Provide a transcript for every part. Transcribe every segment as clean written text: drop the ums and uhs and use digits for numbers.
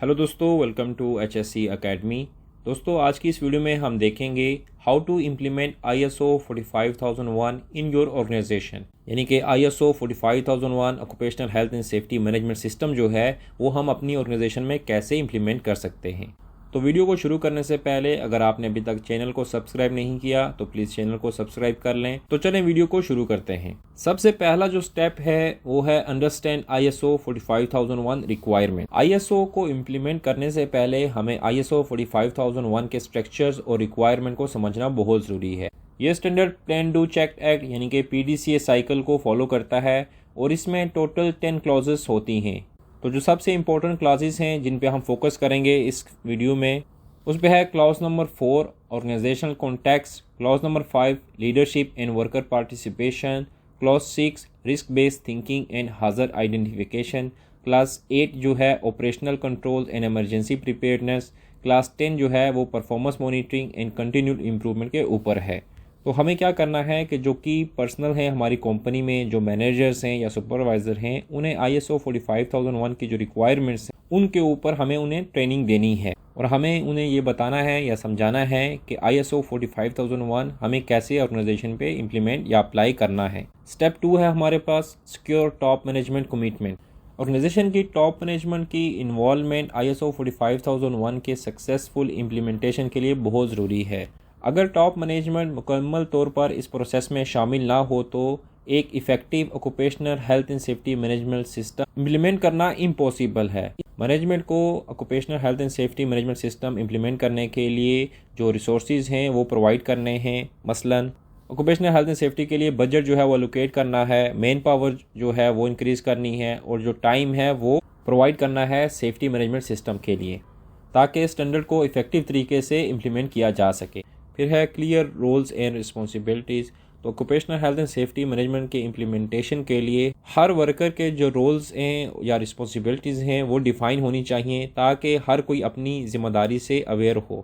Hello दोस्तों, welcome to HSC academy. दोस्तों, आज की इस वीडियो में हम देखेंगे how to implement ISO 45001 in your organisation. यानी कि ISO 45001 occupational health and safety management system जो है वो हम अपनी ऑर्गेनाइजेशन में कैसे इम्प्लीमेंट कर सकते हैं। तो वीडियो को शुरू करने से पहले अगर आपने अभी तक चैनल को सब्सक्राइब नहीं किया तो प्लीज़ चैनल को सब्सक्राइब कर लें। तो चलें वीडियो को शुरू करते हैं। सबसे पहला जो स्टेप है वो है अंडरस्टैंड ISO 45001 रिक्वायरमेंट। ISO को इम्प्लीमेंट करने से पहले हमें ISO 45001 के स्ट्रक्चर्स और रिक्वायरमेंट को समझना बहुत ज़रूरी है। ये standard plan do check act यानी कि PDCA साइकिल को फॉलो करता है और इसमें टोटल 10 क्लॉजेस होती हैं। तो जो सबसे इम्पोर्टेंट क्लासेस हैं जिन पे हम फोकस करेंगे इस वीडियो में, उस पे है clause number 4 organisational context, clause number 5 leadership and worker participation, clause 6 risk based thinking and hazard identification, clause 8 जो है operational control and emergency preparedness, clause 10 जो है वो performance monitoring and continued improvement के ऊपर है। तो हमें क्या करना है कि जो कि पर्सनल हैं हमारी कंपनी में, जो मैनेजर्स हैं या सुपरवाइज़र हैं, उन्हें ISO 45001 की जो रिक्वायरमेंट्स हैं उनके ऊपर हमें उन्हें ट्रेनिंग देनी है और हमें उन्हें ये बताना है या समझाना है कि ISO 45001 हमें कैसे ऑर्गेनाइजेशन पे इम्प्लीमेंट या अप्लाई करना है। स्टेप 2 है हमारे पास secure top management commitment. Organisation की टॉप मैनेजमेंट की इन्वॉल्वमेंट ISO 45001 के सक्सेसफुल इम्प्लीमेंटेशन के लिए बहुत ज़रूरी है। अगर टॉप मैनेजमेंट मुकम्मल तौर पर इस प्रोसेस में शामिल ना हो तो एक effective occupational health and safety management system implement करना इम्पॉसिबल है। मैनेजमेंट को occupational health and safety management system implement करने के लिए जो रिसोर्सेज हैं वो प्रोवाइड करने हैं। मसलन ऑक्यूपेशनल हेल्थ एंड सेफ्टी के लिए बजट जो है वो एलोकेट करना है, मैन पावर जो है वो इंक्रीज़ करनी है और जो टाइम है वो प्रोवाइड करना है सेफ्टी मैनेजमेंट सिस्टम के लिए, ताकि स्टैंडर्ड को इफ़ेक्टिव तरीके से इम्प्लीमेंट किया जा सके। फिर है क्लियर रोल्स एंड रिस्पॉन्सिबिलिटीज़। तो occupational health and safety management के इम्प्लीमेंटेशन के लिए हर वर्कर के जो रोल्स हैं या रिस्पॉन्सिबिलिटीज़ हैं वो डिफ़ाइन होनी चाहिए ताकि हर कोई अपनी ज़िम्मेदारी से अवेयर हो।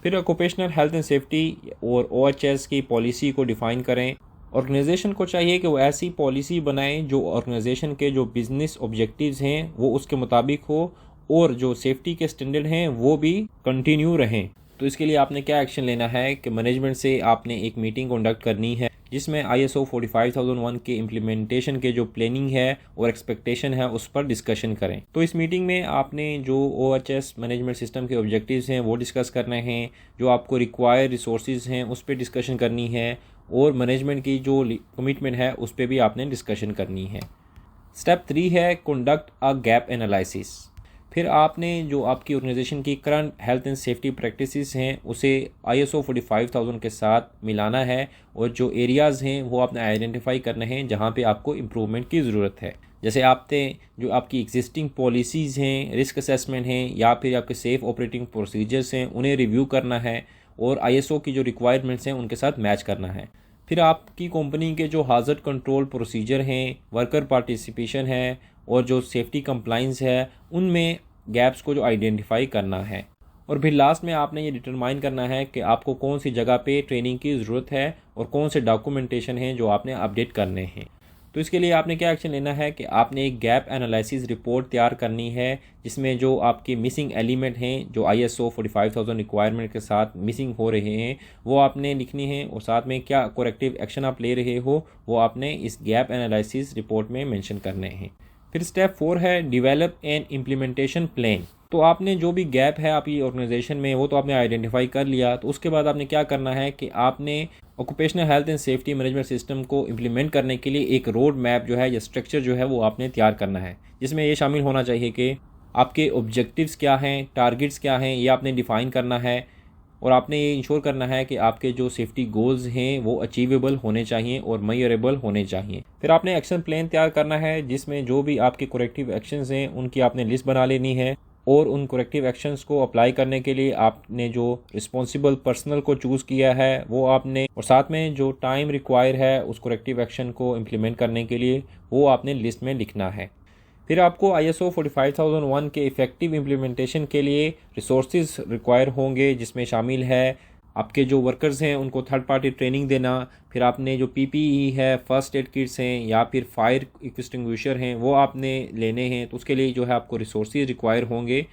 फिर ऑक्यूपेशनल हेल्थ एंड सेफ्टी और OHS की पॉलिसी को डिफ़ाइन करें। ऑर्गेनाइजेशन को चाहिए कि वो ऐसी पॉलिसी बनाएं जो ऑर्गेनाइजेशन के जो बिज़नेस ऑब्जेक्टिव्स हैं वो उसके मुताबिक हो और जो सेफ्टी के स्टैंडर्ड हैं वो भी कंटिन्यू रहें। तो इसके लिए आपने क्या एक्शन लेना है कि मैनेजमेंट से आपने एक मीटिंग कंडक्ट करनी है जिसमें ISO 45001 के इम्प्लीमेंटेशन के जो प्लानिंग है और एक्सपेक्टेशन है उस पर डिस्कशन करें। तो इस मीटिंग में आपने जो OHS मैनेजमेंट सिस्टम के ऑब्जेक्टिव्स हैं वो डिस्कस करने हैं, जो आपको रिक्वायर्ड रिसोर्सेज हैं उस पर डिस्कशन करनी है और मैनेजमेंट की जो कमिटमेंट है उस पर भी आपने डिस्कशन करनी है। स्टेप 3 है कंडक्ट अ गैप एनालिसिस। फिर आपने जो आपकी ऑर्गेनाइजेशन की current health and safety practices हैं उसे ISO 45000 के साथ मिलाना है और जो एरियाज़ हैं वो आपने आइडेंटिफाई करने हैं जहाँ पे आपको इम्प्रूवमेंट की ज़रूरत है। जैसे आपने जो आपकी एग्जिस्टिंग पॉलिसीज़ हैं, रिस्क असेसमेंट हैं या फिर आपके सेफ ऑपरेटिंग प्रोसीजर्स हैं, उन्हें रिव्यू करना है और ISO की जो रिक्वायरमेंट्स हैं उनके साथ मैच करना है। फिर आपकी कंपनी के जो हाजर कंट्रोल प्रोसीजर हैं, वर्कर पार्टिसिपेशन है और जो सेफ्टी कंप्लाइंस है उनमें गैप्स को जो आइडेंटिफाई करना है। और फिर लास्ट में आपने ये डिटरमाइन करना है कि आपको कौन सी जगह पे ट्रेनिंग की ज़रूरत है और कौन से डॉक्यूमेंटेशन हैं जो आपने अपडेट करने हैं। तो इसके लिए आपने क्या एक्शन लेना है कि आपने एक गैप एनालिसिस रिपोर्ट तैयार करनी है जिसमें जो आपके मिसिंग एलिमेंट हैं जो ISO 45000 रिक्वायरमेंट के साथ मिसिंग हो रहे हैं वो आपने लिखनी है और साथ में क्या करेक्टिव एक्शन आप ले रहे हो वो आपने इस गैप एनालिसिस रिपोर्ट में मेंशन करने हैं। फिर स्टेप 4 है डेवलप एंड इम्प्लीमेंटेशन प्लान। तो आपने जो भी गैप है आपकी ऑर्गेनाइजेशन में वो तो आपने आइडेंटिफाई कर लिया, तो उसके बाद आपने क्या करना है कि आपने occupational health and safety management system को इम्प्लीमेंट करने के लिए एक रोड मैप जो है या स्ट्रक्चर जो है वो आपने तैयार करना है, जिसमें ये शामिल होना चाहिए कि आपके ऑब्जेक्टिव्स क्या हैं, टारगेट्स क्या हैं, ये आपने डिफ़ाइन करना है और आपने ये इंश्योर करना है कि आपके जो सेफ्टी गोल्स हैं वो अचीवेबल होने चाहिए और मेजरेबल होने चाहिए। फिर आपने एक्शन प्लान तैयार करना है जिसमें जो भी आपके करेक्टिव एक्शंस हैं उनकी आपने लिस्ट बना लेनी है और उन करेक्टिव एक्शंस को अप्लाई करने के लिए आपने जो रिस्पॉन्सिबल पर्सनल को चूज़ किया है वो आपने, और साथ में जो टाइम रिक्वायर है उस करेक्टिव एक्शन को इम्प्लीमेंट करने के लिए वो आपने लिस्ट में लिखना है। फिर आपको ISO 45001 के इफ़ेक्टिव इम्प्लीमेंटेशन के लिए रिसोर्सेज रिक्वायर होंगे जिसमें शामिल है आपके जो वर्कर्स हैं उनको थर्ड पार्टी ट्रेनिंग देना, फिर आपने जो PPE है, फर्स्ट एड किट्स हैं या फिर फायर एक्सटिंग्विशर हैं वो आपने लेने हैं, तो उसके लिए जो है आपको रिसोर्सेज रिक्वायर होंगे।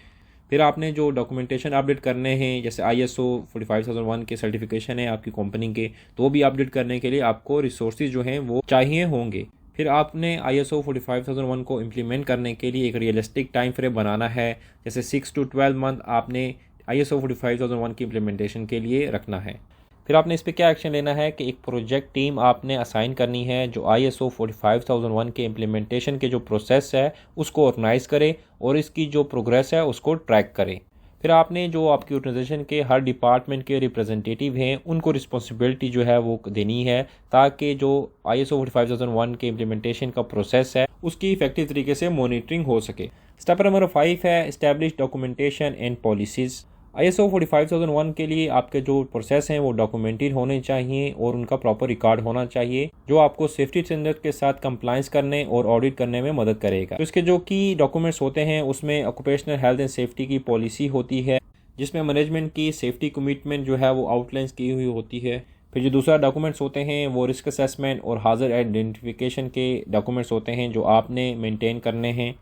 फिर आपने जो डॉक्यूमेंटेशन अपडेट करने हैं, जैसे ISO 45001 के सर्टिफिकेशन है आपकी कंपनी के, तो भी अपडेट करने के लिए आपको रिसोर्सेज जो हैं वो चाहिए होंगे। फिर आपने ISO 45001 को इम्प्लीमेंट करने के लिए एक रियलिस्टिक टाइम फ्रेम बनाना है, जैसे 6 to 12 मंथ आपने ISO 45001 की इम्प्लीमेंटेशन के लिए रखना है। फिर आपने इस पर क्या एक्शन लेना है कि एक प्रोजेक्ट टीम आपने असाइन करनी है जो ISO 45001 के इम्प्लीमेंटेशन के जो प्रोसेस है उसको ऑर्गेनाइज करे और इसकी जो प्रोग्रेस है उसको ट्रैक करे। फिर आपने जो आपकी ऑर्गेनाइजेशन के हर डिपार्टमेंट के रिप्रेजेंटेटिव हैं उनको रिस्पॉन्सिबिलिटी जो है वो देनी है, ताकि जो ISO 45001 के इम्प्लीमेंटेशन का प्रोसेस है उसकी इफेक्टिव तरीके से मॉनिटरिंग हो सके। स्टेप नंबर 5 है establish documentation and policies. ISO 45001 के लिए आपके जो प्रोसेस हैं वो डॉक्यूमेंटेड होने चाहिए और उनका प्रॉपर रिकॉर्ड होना चाहिए, जो आपको सेफ्टी स्टैंडर्ड के साथ कंप्लायंस करने और ऑडिट करने में मदद करेगा। तो इसके जो की डॉक्यूमेंट्स होते हैं उसमें ऑक्यूपेशनल हेल्थ एंड सेफ्टी की पॉलिसी होती है, जिसमें मैनेजमेंट की सेफ्टी कमिटमेंट जो है वो आउटलाइंस की हुई होती है। फिर जो दूसरा डॉक्यूमेंट्स होते हैं वो रिस्क असेसमेंट और हाजर आइडेंटिफिकेशन के डॉक्यूमेंट्स होते हैं जो आपने मेंटेन करने हैं।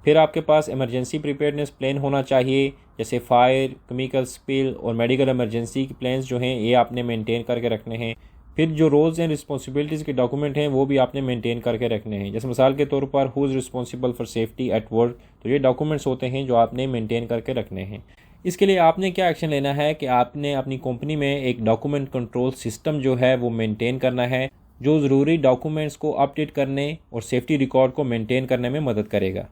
फिर आपके पास इमरजेंसी प्रिपेयर्डनेस प्लान होना चाहिए, जैसे फायर, केमिकल स्पिल और मेडिकल इमरजेंसी के प्लान्स जो हैं ये आपने मेंटेन करके रखने हैं। फिर जो रोल्स एंड रिस्पॉन्सिबिलिटीज़ के डॉक्यूमेंट हैं वो भी आपने मेंटेन करके रखने हैं, जैसे मिसाल के तौर पर who is responsible for safety at work, तो ये डॉक्यूमेंट्स होते हैं जो आपने मेंटेन करके रखने हैं। इसके लिए आपने क्या एक्शन लेना है कि आपने अपनी कंपनी में एक डॉक्यूमेंट कंट्रोल सिस्टम जो है वो मेंटेन करना है, जो ज़रूरी डॉक्यूमेंट्स को अपडेट करने और सेफ्टी रिकॉर्ड को मेंटेन करने में मदद करेगा।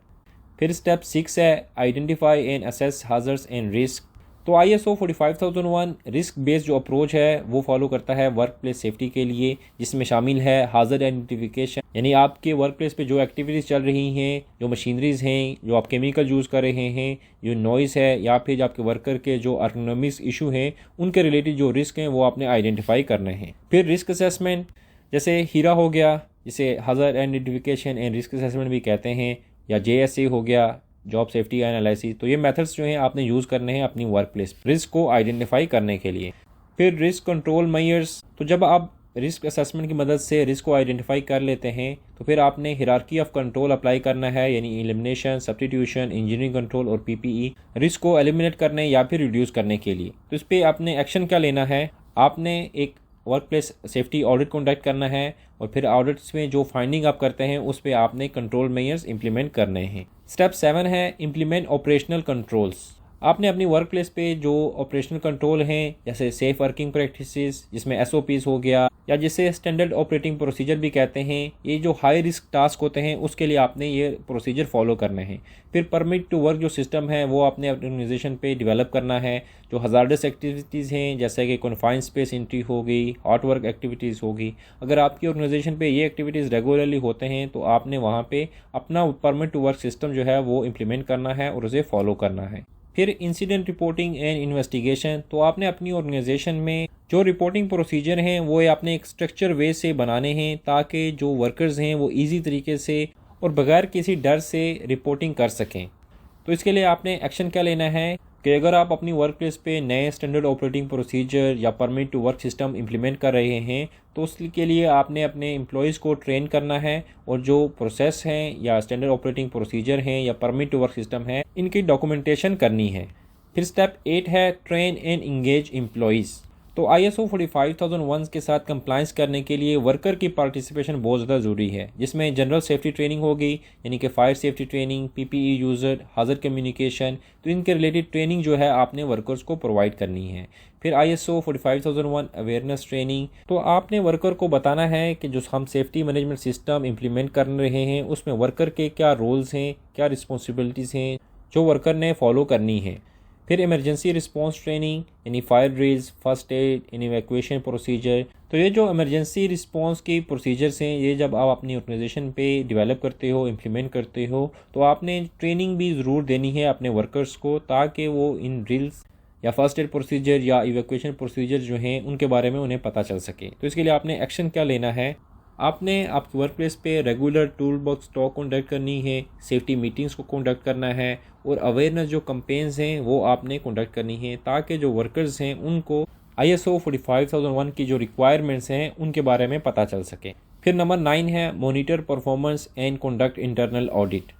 फिर स्टेप 6 है identify and assess hazards and risk. तो ISO 45001 रिस्क बेस्ड जो अप्रोच है वो फॉलो करता है वर्क प्लेस सेफ्टी के लिए, जिसमें शामिल है हाजर आइडेंटिफिकेशन, यानी आपके वर्क प्लेस पे जो एक्टिविटीज़ चल रही हैं, जो मशीनरीज हैं, जो आप केमिकल यूज़ कर रहे हैं, जो नॉइस है या फिर आपके वर्कर के जो अर्गोनॉमिक्स इशू हैं उनके रिलेटेड जो रिस्क हैं वो आपने आइडेंटिफाई करने हैं। फिर रिस्क असेसमेंट, जैसे हीरा हो गया, जिसे हाजर आइडेंटिफिकेशन एंड रिस्क असेसमेंट भी कहते हैं, या JSA हो गया, जॉब सेफ्टी एनालिसिस। तो ये मेथड्स जो हैं आपने यूज़ करने हैं अपनी वर्क प्लेस रिस्क को आइडेंटिफाई करने के लिए। फिर रिस्क कंट्रोल मेजर्स, तो जब आप रिस्क असेसमेंट की मदद से रिस्क को आइडेंटिफाई कर लेते हैं तो फिर आपने हिरार्की ऑफ कंट्रोल अप्लाई करना है, यानी एलिमिनेशन, सब्स्टिट्यूशन, इंजीनियरिंग कंट्रोल और PPE, रिस्क को एलिमिनेट करने या फिर रिड्यूस करने के लिए। तो इस पर आपने एक्शन क्या लेना है, आपने एक work place safety audit conduct करना है और फिर ऑडिट्स में जो फाइंडिंग आप करते हैं उस पर आपने कंट्रोल मेजर्स इंप्लीमेंट करने हैं। स्टेप 7 है इम्प्लीमेंट ऑपरेशनल कंट्रोल्स। आपने अपनी वर्क प्लेस पे जो ऑपरेशनल कंट्रोल हैं, जैसे सेफ वर्किंग प्रैक्टिसेस, जिसमें SOPs हो गया, या जिसे स्टैंडर्ड ऑपरेटिंग प्रोसीजर भी कहते हैं, ये जो हाई रिस्क टास्क होते हैं उसके लिए आपने ये प्रोसीजर फॉलो करने हैं। फिर परमिट टू वर्क जो सिस्टम है वो आपने अपनी ऑर्गेनाइजेशन पे डेवलप करना है। जो हजार्डस एक्टिविटीज़ हैं जैसे कि कन्फाइंड स्पेस एंट्री हो गई, हॉट वर्क एक्टिविटीज़ होगी, अगर आपकी ऑर्गेनाइजेशन पे ये एक्टिविटीज़ रेगुलरली होते हैं तो आपने वहाँ पे अपना परमिट टू वर्क सिस्टम जो है वो इम्प्लीमेंट करना है और उसे फॉलो करना है। फिर इंसिडेंट रिपोर्टिंग एंड इन्वेस्टिगेशन, तो आपने अपनी ऑर्गेनाइजेशन में जो रिपोर्टिंग प्रोसीजर हैं वो आपने एक स्ट्रक्चर वे से बनाने हैं, ताकि जो वर्कर्स हैं वो इजी तरीके से और बगैर किसी डर से रिपोर्टिंग कर सकें। तो इसके लिए आपने एक्शन क्या लेना है कि अगर आप अपनी वर्क प्लेस पे नए स्टैंडर्ड ऑपरेटिंग प्रोसीजर या permit to work system implement कर रहे हैं तो उसके लिए आपने अपने एम्प्लॉयज़ को ट्रेन करना है और जो प्रोसेस हैं या स्टैंडर्ड ऑपरेटिंग प्रोसीजर हैं या परमिट टू वर्क सिस्टम है इनकी डॉक्यूमेंटेशन करनी है। फिर स्टेप 8 है ट्रेन एंड इंगेज एम्प्लॉयज़। तो ISO 45001 के साथ कंप्लायंस करने के लिए वर्कर की पार्टिसिपेशन बहुत ज़्यादा ज़रूरी है, जिसमें जनरल सेफ्टी ट्रेनिंग होगी, यानी कि fire safety training, PPE user, हाजर कम्युनिकेशन, तो इनके रिलेटेड ट्रेनिंग जो है आपने वर्कर्स को प्रोवाइड करनी है। फिर ISO 45001 अवेयरनेस ट्रेनिंग, तो आपने वर्कर को बताना है कि जो हम सेफ्टी मैनेजमेंट सिस्टम इम्प्लीमेंट कर रहे हैं उसमें वर्कर के क्या रोल्स हैं, क्या रिस्पॉन्सिबिलिटीज़ हैं जो वर्कर ने फॉलो करनी है। फिर इमरजेंसी रिस्पांस ट्रेनिंग, यानी fire drills, first aid, evacuation procedure, तो ये जो इमरजेंसी रिस्पांस की प्रोसीजर्स हैं ये जब आप अपनी ऑर्गेनाइजेशन पे डेवलप करते हो, इम्प्लीमेंट करते हो, तो आपने ट्रेनिंग भी ज़रूर देनी है अपने वर्कर्स को, ताकि वो इन ड्रिल्स या फर्स्ट एड प्रोसीजर या इवैक्यूएशन प्रोसीजर जो हैं उनके बारे में उन्हें पता चल सके। तो इसके लिए आपने एक्शन क्या लेना है, आपने आपके वर्क प्लेस पे regular tool box talk conduct करनी है, सेफ्टी मीटिंग्स को कंडक्ट करना है और अवेयरनेस जो कैंपेन्स हैं वो आपने कंडक्ट करनी है, ताकि जो वर्कर्स हैं उनको ISO 45001 की जो रिक्वायरमेंट्स हैं उनके बारे में पता चल सके। फिर नंबर 9 है monitor performance and conduct internal audit.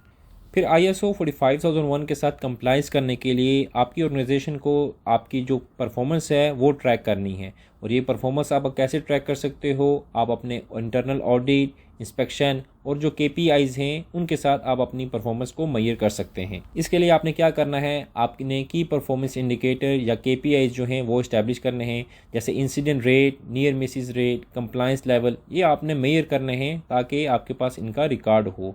फिर ISO 45001 के साथ कंप्लाइंस करने के लिए आपकी ऑर्गेनाइजेशन को आपकी जो परफॉर्मेंस है वो ट्रैक करनी है। और ये परफॉर्मेंस आप कैसे ट्रैक कर सकते हो? आप अपने इंटरनल ऑडिट, इंस्पेक्शन और जो KPIs हैं उनके साथ आप अपनी परफॉर्मेंस को मेजर कर सकते हैं। इसके लिए आपने क्या करना है, आपने की परफॉर्मेंस इंडिकेटर या KPIs जो हैं वो इस्टेब्लिश करने हैं, जैसे incident rate, near Mrs rate, compliance level, ये आपने मेजर करने हैं ताकि आपके पास इनका रिकॉर्ड हो।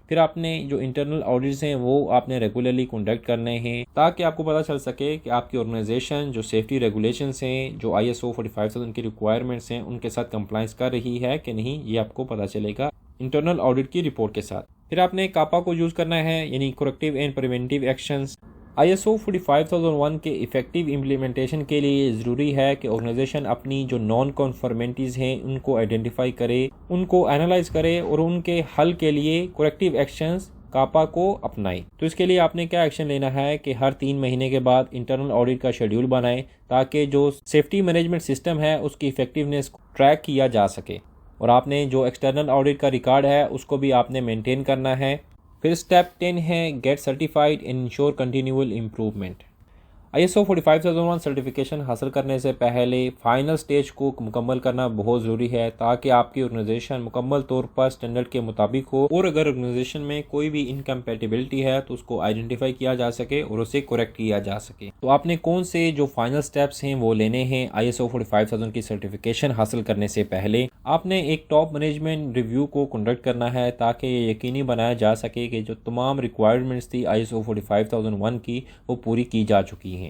फिर आपने जो इंटरनल ऑडिट्स हैं वो आपने रेगुलरली कंडक्ट करने हैं ताकि आपको पता चल सके कि आपकी ऑर्गेनाइजेशन जो सेफ्टी रेगुलेशंस हैं, जो ISO 45000 की रिक्वायरमेंट्स हैं, उनके साथ कंप्लायंस कर रही है कि नहीं, ये आपको पता चलेगा इंटरनल ऑडिट की रिपोर्ट के साथ। फिर आपने कापा को यूज़ करना है, यानी corrective and preventive actions. ISO 45001 के इफ़ेक्टिव इम्प्लीमेंटेशन के लिए ज़रूरी है कि ऑर्गेनाइजेशन अपनी जो नॉन कॉन्फॉर्मेंटीज़ हैं उनको आइडेंटिफाई करे, उनको एनालाइज करे और उनके हल के लिए करेक्टिव एक्शंस कापा को अपनाएं। तो इसके लिए आपने क्या एक्शन लेना है कि हर 3 महीने के बाद इंटरनल ऑडिट का शेड्यूल बनाएं ताकि जो सेफ्टी मैनेजमेंट सिस्टम है उसकी इफेक्टिवनेस को ट्रैक किया जा सके। और आपने जो एक्सटर्नल ऑडिट का रिकॉर्ड है उसको भी आपने मेंटेन करना है। फिर स्टेप 10 है gate certified and ensure continual improvement. ISO 45001 certification हासिल करने से पहले फाइनल स्टेज को मुकम्मल करना बहुत ज़रूरी है ताकि आपकी ऑर्गेनाइजेशन मुकम्मल तौर पर स्टैंडर्ड के मुताबिक हो और अगर ऑर्गेनाइजेशन में कोई भी इनकम्पैटिबिलिटी है तो उसको आइडेंटिफाई किया जा सके और उसे करेक्ट किया जा सके। तो आपने कौन से जो फाइनल स्टेप्स हैं वो लेने हैं ISO 45000 की सर्टिफिकेशन हासिल करने से पहले? आपने एक टॉप मैनेजमेंट रिव्यू को कंडक्ट करना है ताकि ये यकीनी बनाया जा सके कि जो तमाम रिक्वायरमेंट्स थी ISO 45001 की वो पूरी की जा चुकी हैं।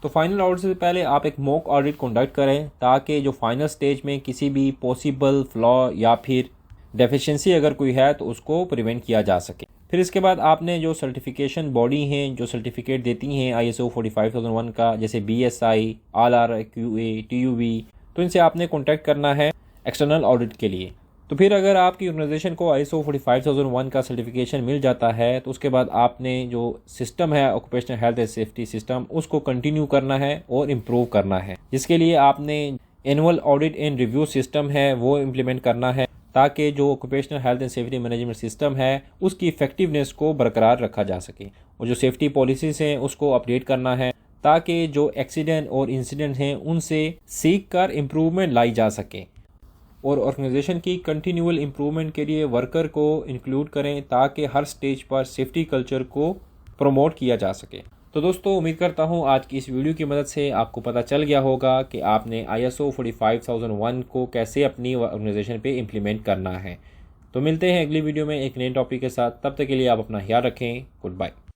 तो फाइनल ऑडिट से पहले आप एक मॉक ऑडिट कंडक्ट करें ताकि जो फाइनल स्टेज में किसी भी पॉसिबल फ्लॉ या फिर डेफिशिएंसी अगर कोई है तो उसको प्रिवेंट किया जा सके। फिर इसके बाद आपने जो सर्टिफिकेशन बॉडी हैं जो सर्टिफिकेट देती हैं ISO 45001 का, जैसे BSI, RRQA, TUV, तो इनसे आपने कॉन्टैक्ट करना है एक्सटर्नल ऑडिट के लिए। तो फिर अगर आपकी ऑर्गेनाइजेशन को ISO 45001 का सर्टिफिकेशन मिल जाता है तो उसके बाद आपने जो सिस्टम है occupational health and safety system उसको कंटिन्यू करना है और इम्प्रूव करना है, जिसके लिए आपने annual audit and review system है वो इम्प्लीमेंट करना है ताकि जो occupational health and safety management system है उसकी इफेक्टिवनेस को बरकरार रखा जा सके। और जो सेफ्टी पॉलिसीज हैं उसको अपडेट करना है ताकि जो एक्सीडेंट और इंसिडेंट हैं उनसे सीख कर इम्प्रूवमेंट लाई जा सके। और ऑर्गेनाइजेशन की कंटिन्यूअल इम्प्रूवमेंट के लिए वर्कर को इंक्लूड करें ताकि हर स्टेज पर सेफ्टी कल्चर को प्रमोट किया जा सके। तो दोस्तों, उम्मीद करता हूँ आज की इस वीडियो की मदद से आपको पता चल गया होगा कि आपने ISO 45001 को कैसे अपनी ऑर्गेनाइजेशन पे इम्प्लीमेंट करना है। तो मिलते हैं अगली वीडियो में एक नए टॉपिक के साथ। तब तक के लिए आप अपना ख्याल रखें। Good bye.